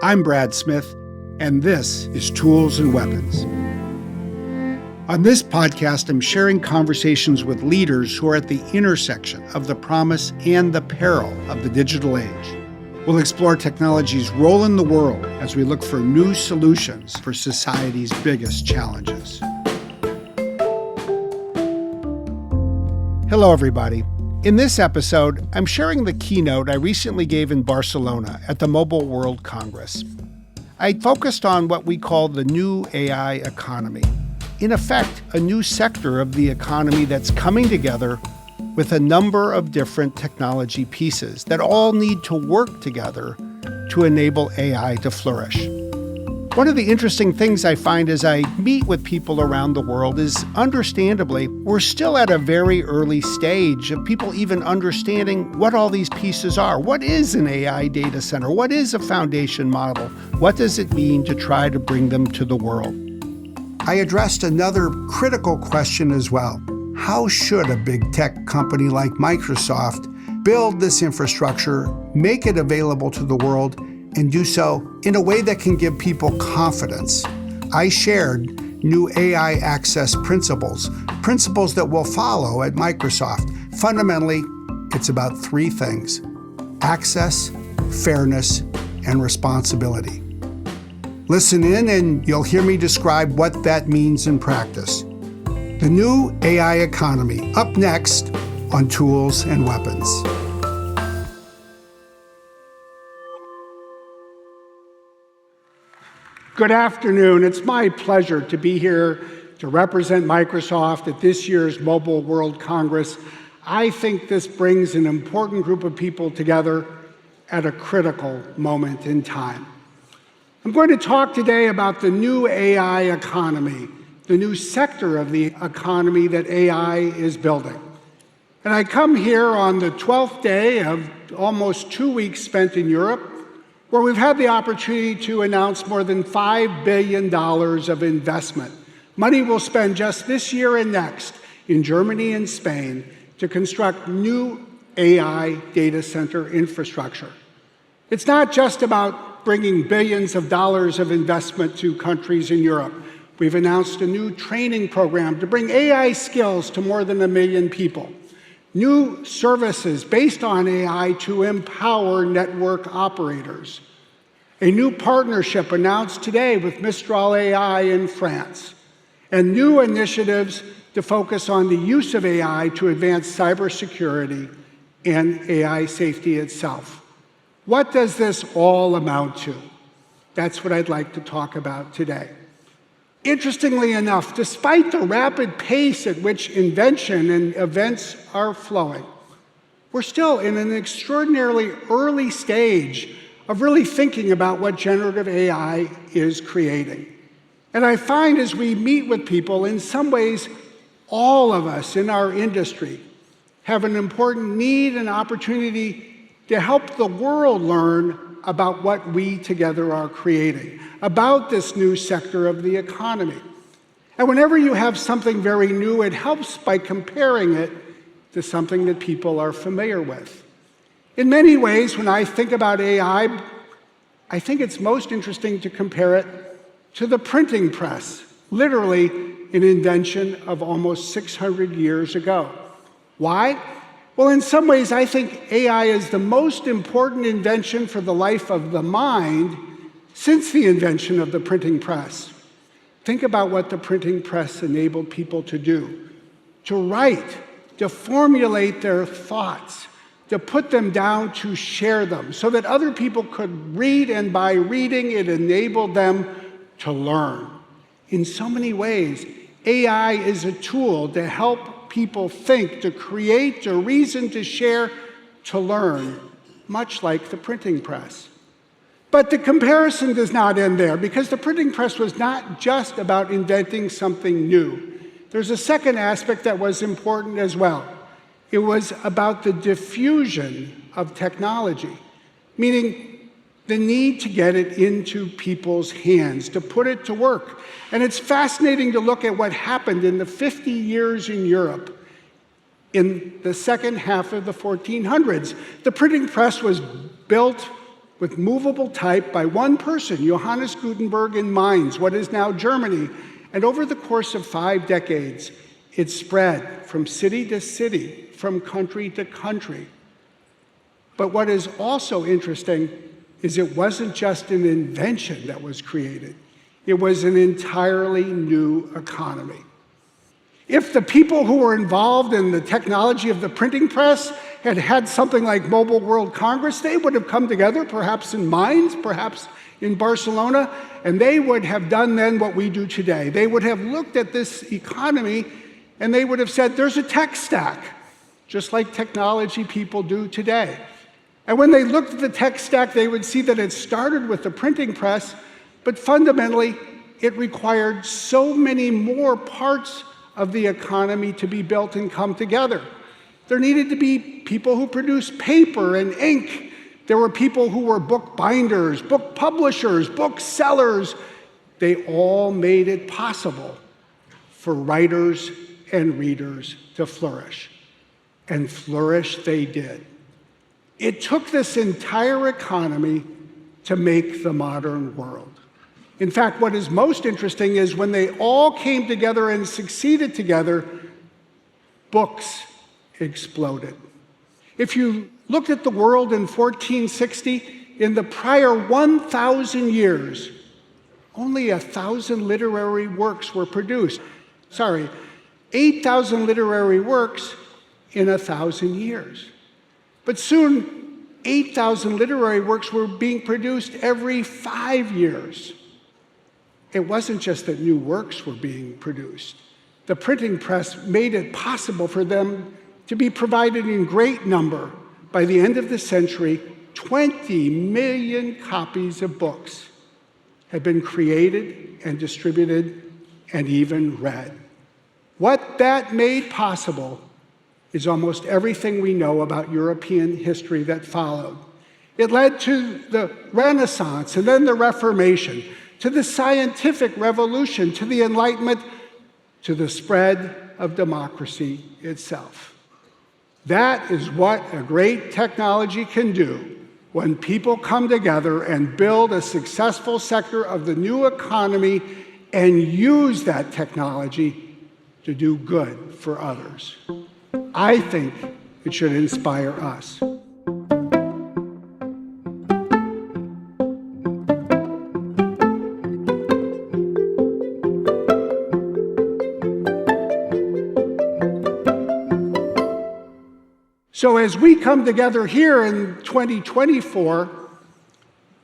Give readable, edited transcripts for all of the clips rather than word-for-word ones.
I'm Brad Smith, and this is Tools and Weapons. On this podcast, I'm sharing conversations with leaders who are at the intersection of the promise and the peril of the digital age. We'll explore technology's role in the world as we look for new solutions for society's biggest challenges. Hello, everybody. In this episode, I'm sharing the keynote I recently gave in Barcelona at the Mobile World Congress. I focused on what we call the new AI economy. In effect, a new sector of the economy that's coming together with a number of different technology pieces that all need to work together to enable AI to flourish. One of the interesting things I find as I meet with people around the world is, understandably, we're still at a very early stage of people even understanding what all these pieces are. What is an AI data center? What is a foundation model? What does it mean to try to bring them to the world? I addressed another critical question as well. How should a big tech company like Microsoft build this infrastructure, make it available to the world, and do so in a way that can give people confidence? I shared new AI access principles that we'll follow at Microsoft. Fundamentally, it's about three things: access, fairness, and responsibility. Listen in and you'll hear me describe what that means in practice. The new AI economy, up next on Tools and Weapons. Good afternoon. It's my pleasure to be here to represent Microsoft at this year's Mobile World Congress. I think this brings an important group of people together at a critical moment in time. I'm going to talk today about the new AI economy, the new sector of the economy that AI is building. And I come here on the 12th day of almost 2 weeks spent in Europe, where we've had the opportunity to announce more than $5 billion of investment. Money we'll spend just this year and next in Germany and Spain to construct new AI data center infrastructure. It's not just about bringing billions of dollars of investment to countries in Europe. We've announced a new training program to bring AI skills to more than 1 million people. New services based on AI to empower network operators. A new partnership announced today with Mistral AI in France. And new initiatives to focus on the use of AI to advance cybersecurity and AI safety itself. What does this all amount to? That's what I'd like to talk about today. Interestingly enough, despite the rapid pace at which invention and events are flowing, we're still in an extraordinarily early stage of really thinking about what generative AI is creating. And I find as we meet with people, in some ways, all of us in our industry have an important need and opportunity to help the world learn about what we together are creating, about this new sector of the economy. And whenever you have something very new, it helps by comparing it to something that people are familiar with. In many ways, when I think about AI, I think it's most interesting to compare it to the printing press, literally an invention of almost 600 years ago. Why? Well, in some ways, I think AI is the most important invention for the life of the mind since the invention of the printing press. Think about what the printing press enabled people to do: to write, to formulate their thoughts, to put them down, to share them, so that other people could read, and by reading, it enabled them to learn. In so many ways, AI is a tool to help people think, to create, to reason, to share, to learn, much like the printing press. But the comparison does not end there, because the printing press was not just about inventing something new. There's a second aspect that was important as well. It was about the diffusion of technology, meaning the need to get it into people's hands, to put it to work. And it's fascinating to look at what happened in the 50 years in Europe in the second half of the 1400s. The printing press was built with movable type by one person, Johannes Gutenberg, in Mainz, what is now Germany. And over the course of 5 decades, it spread from city to city, from country to country. But what is also interesting is it wasn't just an invention that was created. It was an entirely new economy. If the people who were involved in the technology of the printing press had had something like Mobile World Congress, they would have come together, perhaps in Mainz, perhaps in Barcelona, and they would have done then what we do today. They would have looked at this economy and they would have said, there's a tech stack, just like technology people do today. And when they looked at the tech stack, they would see that it started with the printing press, but fundamentally, it required so many more parts of the economy to be built and come together. There needed to be people who produced paper and ink. There were people who were book binders, book publishers, book sellers. They all made it possible for writers and readers to flourish. And flourish they did. It took this entire economy to make the modern world. In fact, what is most interesting is when they all came together and succeeded together, books exploded. If you looked at the world in 1460, in the prior 1,000 years, only 1,000 literary works were produced. 8,000 literary works in 1,000 years. But soon, 8,000 literary works were being produced every 5 years. It wasn't just that new works were being produced. The printing press made it possible for them to be provided in great number. By the end of the century, 20 million copies of books had been created and distributed and even read. What that made possible is almost everything we know about European history that followed. It led to the Renaissance and then the Reformation, to the scientific revolution, to the Enlightenment, to the spread of democracy itself. That is what a great technology can do when people come together and build a successful sector of the new economy and use that technology to do good for others. I think it should inspire us. So as we come together here in 2024,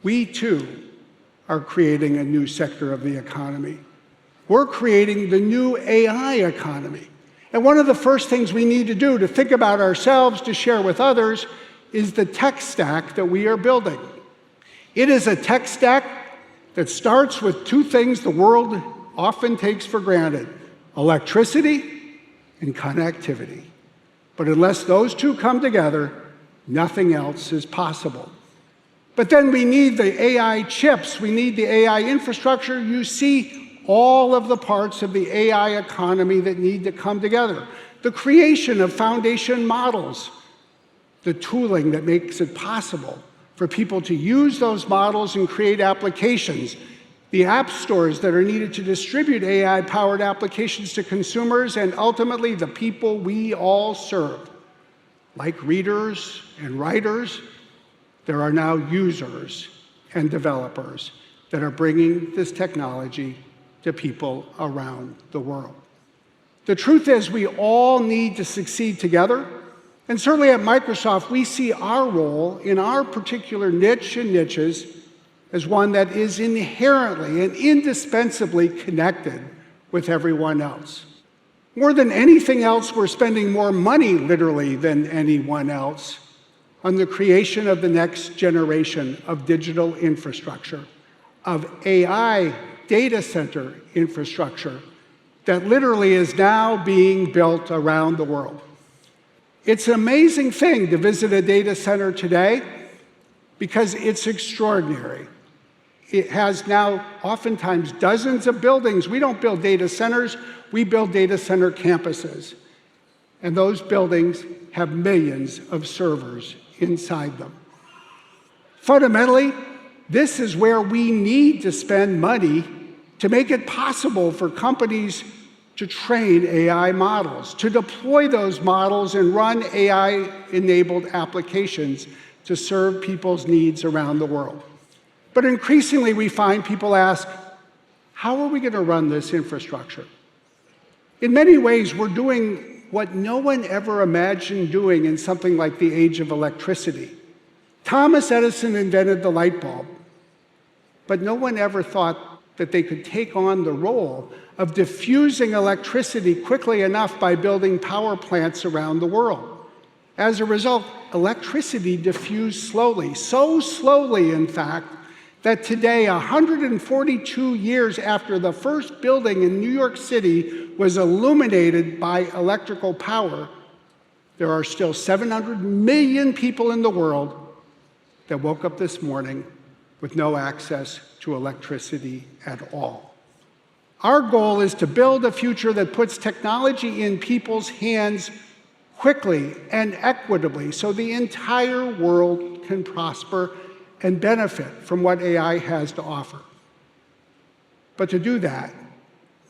we too are creating a new sector of the economy. We're creating the new AI economy. And one of the first things we need to do to think about ourselves, to share with others, is the tech stack that we are building. It is a tech stack that starts with two things the world often takes for granted: electricity and connectivity. But unless those two come together, nothing else is possible. But then we need the AI chips, we need the AI infrastructure. You see all of the parts of the AI economy that need to come together. The creation of foundation models, the tooling that makes it possible for people to use those models and create applications, the app stores that are needed to distribute AI-powered applications to consumers, and ultimately the people we all serve. Like readers and writers, there are now users and developers that are bringing this technology to people around the world. The truth is, we all need to succeed together, and certainly at Microsoft, we see our role in our particular niche and niches as one that is inherently and indispensably connected with everyone else. More than anything else, we're spending more money, literally, than anyone else on the creation of the next generation of digital infrastructure, of AI data center infrastructure that literally is now being built around the world. It's an amazing thing to visit a data center today because it's extraordinary. It has now oftentimes dozens of buildings. We don't build data centers, we build data center campuses. And those buildings have millions of servers inside them. Fundamentally, this is where we need to spend money to make it possible for companies to train AI models, to deploy those models and run AI-enabled applications to serve people's needs around the world. But increasingly, we find people ask, how are we going to run this infrastructure? In many ways, we're doing what no one ever imagined doing in something like the age of electricity. Thomas Edison invented the light bulb, but no one ever thought that they could take on the role of diffusing electricity quickly enough by building power plants around the world. As a result, electricity diffused slowly, so slowly, in fact, that today, 142 years after the first building in New York City was illuminated by electrical power, there are still 700 million people in the world that woke up this morning with no access to electricity at all. Our goal is to build a future that puts technology in people's hands quickly and equitably so the entire world can prosper and benefit from what AI has to offer. But to do that,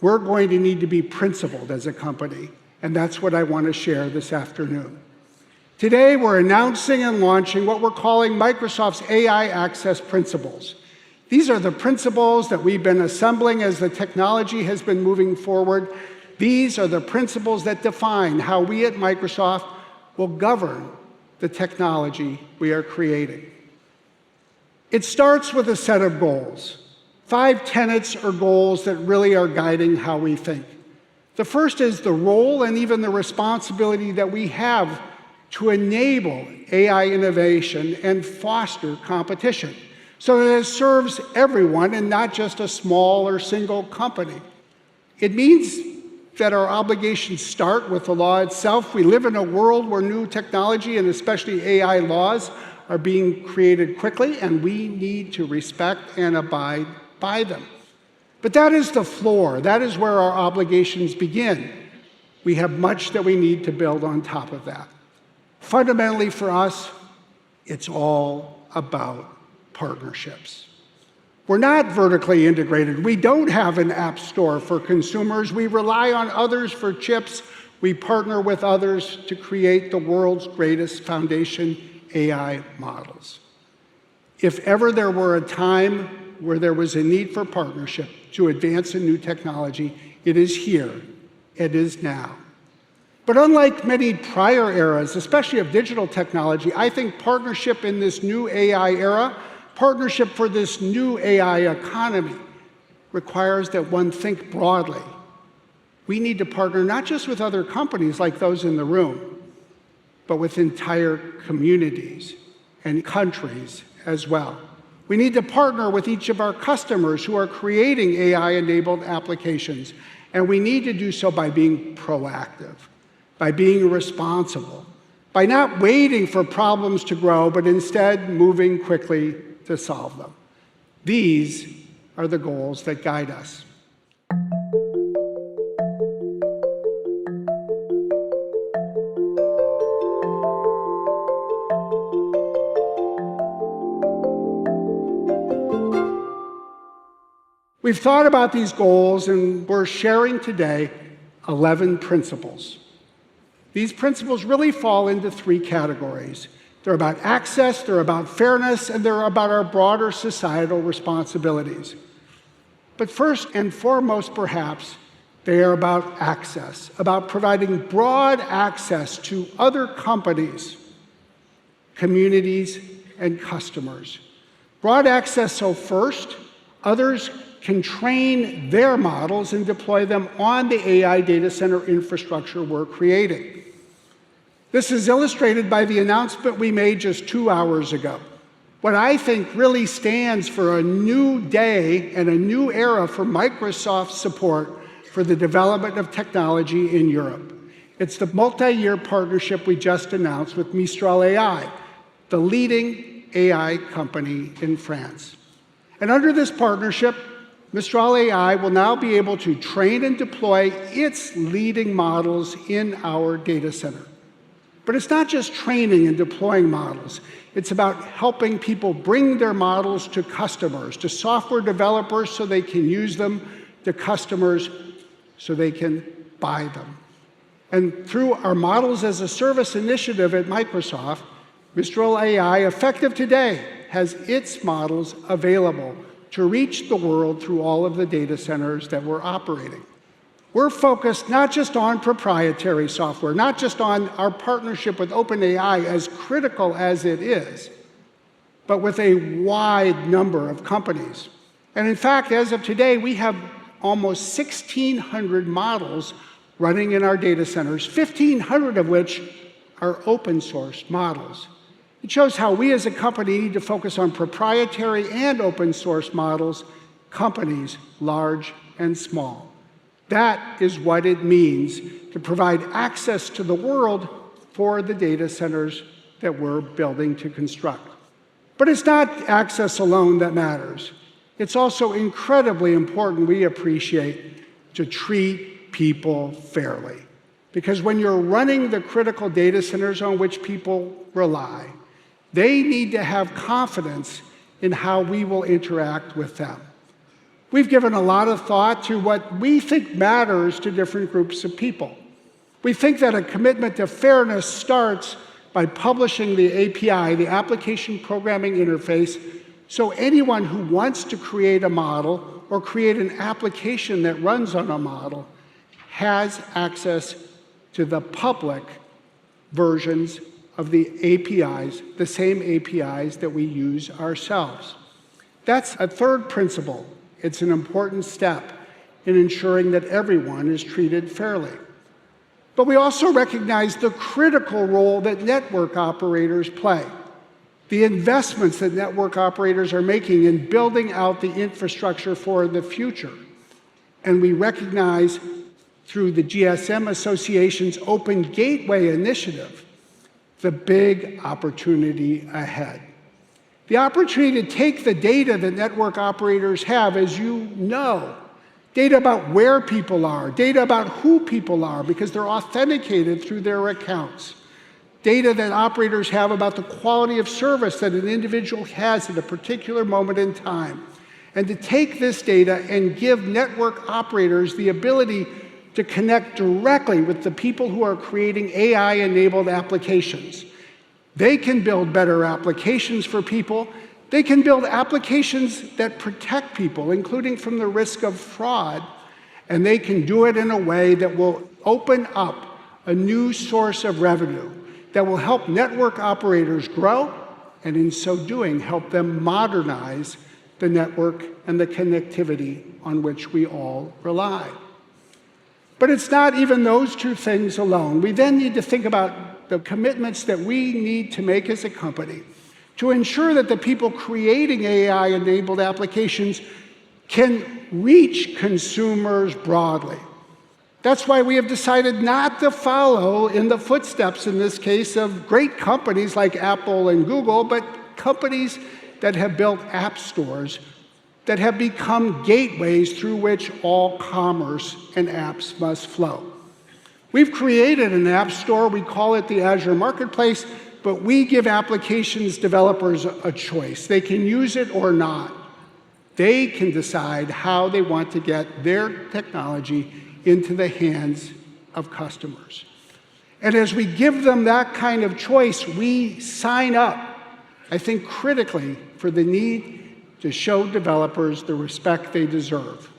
we're going to need to be principled as a company, and that's what I want to share this afternoon. Today, we're announcing and launching what we're calling Microsoft's AI Access Principles. These are the principles that we've been assembling as the technology has been moving forward. These are the principles that define how we at Microsoft will govern the technology we are creating. It starts with a set of goals, 5 tenets or goals that really are guiding how we think. The first is the role and even the responsibility that we have to enable AI innovation and foster competition so that it serves everyone and not just a small or single company. It means that our obligations start with the law itself. We live in a world where new technology, and especially AI laws, are being created quickly, and we need to respect and abide by them. But that is the floor. That is where our obligations begin. We have much that we need to build on top of that. Fundamentally for us, it's all about partnerships. We're not vertically integrated. We don't have an app store for consumers. We rely on others for chips. We partner with others to create the world's greatest foundation AI models. If ever there were a time where there was a need for partnership to advance a new technology, it is here. It is now. But unlike many prior eras, especially of digital technology, I think partnership in this new AI era, partnership for this new AI economy, requires that one think broadly. We need to partner not just with other companies like those in the room, but with entire communities and countries as well. We need to partner with each of our customers who are creating AI-enabled applications, and we need to do so by being proactive, by being responsible, by not waiting for problems to grow, but instead moving quickly to solve them. These are the goals that guide us. We've thought about these goals, and we're sharing today 11 principles. These principles really fall into 3 categories. They're about access, they're about fairness, and they're about our broader societal responsibilities. But first and foremost, perhaps, they are about access, about providing broad access to other companies, communities, and customers. Broad access so first, others can train their models and deploy them on the AI data center infrastructure we're creating. This is illustrated by the announcement we made just 2 hours ago. What I think really stands for a new day and a new era for Microsoft's support for the development of technology in Europe. It's the multi-year partnership we just announced with Mistral AI, the leading AI company in France. And under this partnership, Mistral AI will now be able to train and deploy its leading models in our data center. But it's not just training and deploying models. It's about helping people bring their models to customers, to software developers so they can use them, to customers so they can buy them. And through our Models as a Service initiative at Microsoft, Mistral AI, effective today, has its models available to reach the world through all of the data centers that we're operating. We're focused not just on proprietary software, not just on our partnership with OpenAI, as critical as it is, but with a wide number of companies. And in fact, as of today, we have almost 1,600 models running in our data centers, 1,500 of which are open source models. It shows how we as a company need to focus on proprietary and open source models, companies large and small. That is what it means to provide access to the world for the data centers that we're building to construct. But it's not access alone that matters. It's also incredibly important, we appreciate, to treat people fairly. Because when you're running the critical data centers on which people rely, they need to have confidence in how we will interact with them. We've given a lot of thought to what we think matters to different groups of people. We think that a commitment to fairness starts by publishing the API, the Application Programming Interface, so anyone who wants to create a model or create an application that runs on a model has access to the public versions of the APIs, the same APIs that we use ourselves. That's a third principle. It's an important step in ensuring that everyone is treated fairly. But we also recognize the critical role that network operators play, the investments that network operators are making in building out the infrastructure for the future. And we recognize through the GSM Association's Open Gateway initiative the big opportunity ahead. The opportunity to take the data that network operators have, as you know, data about where people are, data about who people are because they're authenticated through their accounts, data that operators have about the quality of service that an individual has at a particular moment in time, and to take this data and give network operators the ability to connect directly with the people who are creating AI-enabled applications. They can build better applications for people. They can build applications that protect people, including from the risk of fraud, and they can do it in a way that will open up a new source of revenue that will help network operators grow, and in so doing, help them modernize the network and the connectivity on which we all rely. But it's not even those two things alone. We then need to think about the commitments that we need to make as a company to ensure that the people creating AI-enabled applications can reach consumers broadly. That's why we have decided not to follow in the footsteps, in this case, of great companies like Apple and Google, but companies that have built app stores that have become gateways through which all commerce and apps must flow. We've created an app store, we call it the Azure Marketplace, but we give applications developers a choice. They can use it or not. They can decide how they want to get their technology into the hands of customers. And as we give them that kind of choice, we sign up, I think critically, for the need to show developers the respect they deserve.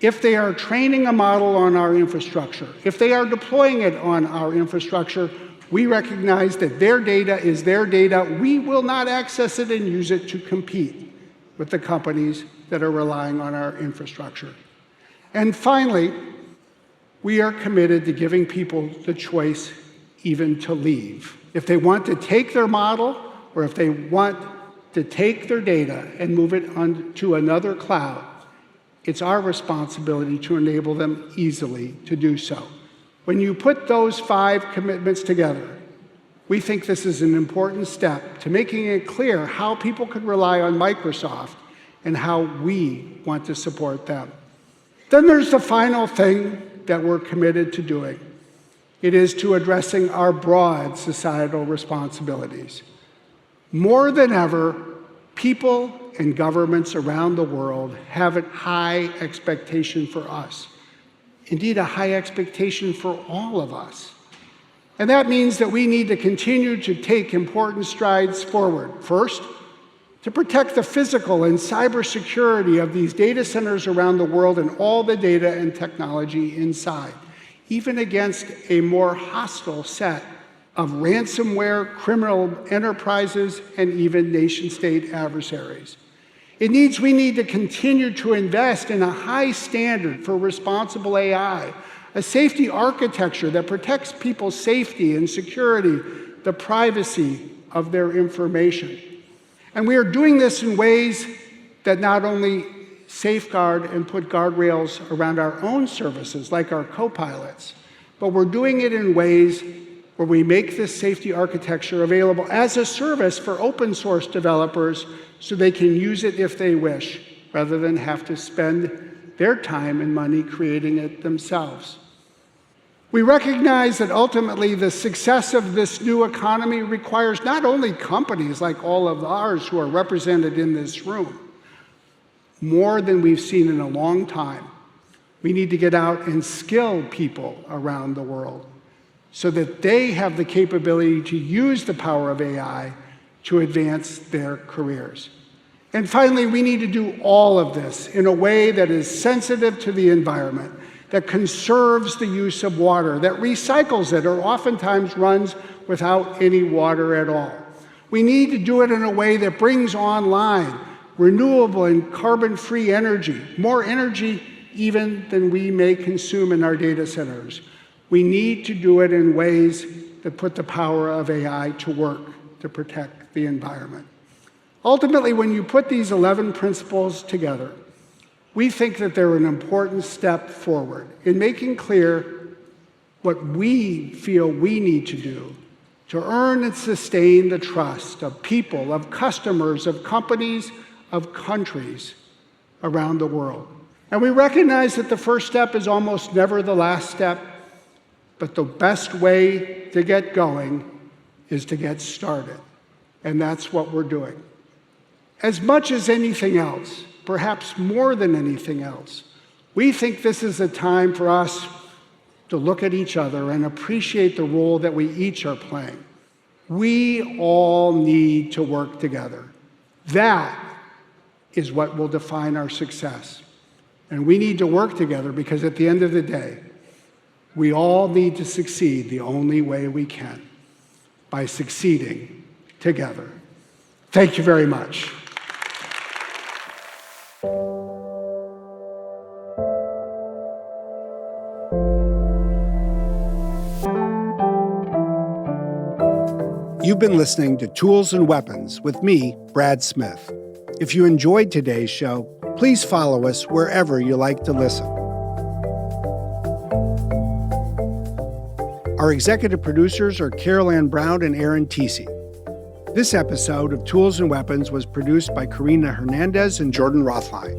If they are training a model on our infrastructure, if they are deploying it on our infrastructure, we recognize that their data is their data. We will not access it and use it to compete with the companies that are relying on our infrastructure. And finally, we are committed to giving people the choice even to leave. If they want to take their model, or if they want to take their data and move it onto another cloud, it's our responsibility to enable them easily to do so. When you put those 5 commitments together, we think this is an important step to making it clear how people could rely on Microsoft and how we want to support them. Then there's the final thing that we're committed to doing. it is to addressing our broad societal responsibilities. More than ever, people and governments around the world have a high expectation for us. Indeed, a high expectation for all of us. And that means that we need to continue to take important strides forward. First, to protect the physical and cybersecurity of these data centers around the world and all the data and technology inside, even against a more hostile set of ransomware, criminal enterprises, and even nation-state adversaries. We need to continue to invest in a high standard for responsible AI, a safety architecture that protects people's safety and security, the privacy of their information. And we are doing this in ways that not only safeguard and put guardrails around our own services, like our co-pilots, but we're doing it in ways where we make this safety architecture available as a service for open source developers so they can use it if they wish, rather than have to spend their time and money creating it themselves. We recognize that ultimately the success of this new economy requires not only companies like all of ours who are represented in this room, more than we've seen in a long time. We need to get out and skill people around the world so that they have the capability to use the power of AI to advance their careers. And finally, we need to do all of this in a way that is sensitive to the environment, that conserves the use of water, that recycles it, or oftentimes runs without any water at all. We need to do it in a way that brings online renewable and carbon-free energy, more energy even than we may consume in our data centers. We need to do it in ways that put the power of AI to work to protect the environment. Ultimately, when you put these 11 principles together, we think that they're an important step forward in making clear what we feel we need to do to earn and sustain the trust of people, of customers, of companies, of countries around the world. And we recognize that the first step is almost never the last step, but the best way to get going is to get started. And that's what we're doing. As much as anything else, perhaps more than anything else, we think this is a time for us to look at each other and appreciate the role that we each are playing. We all need to work together. That is what will define our success. And we need to work together because at the end of the day, we all need to succeed the only way we can, by succeeding together. Thank you very much. You've been listening to Tools and Weapons with me, Brad Smith. If you enjoyed today's show, please follow us wherever you like to listen. Our executive producers are Carol Ann Brown and Aaron Teesey. This episode of Tools and Weapons was produced by Karina Hernandez and Jordan Rothlein.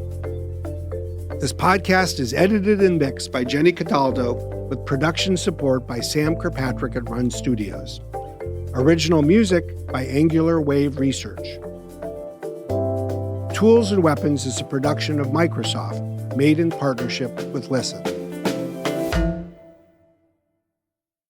This podcast is edited and mixed by Jenny Cataldo with production support by Sam Kirkpatrick at Run Studios. Original music by Angular Wave Research. Tools and Weapons is a production of Microsoft, made in partnership with Listen.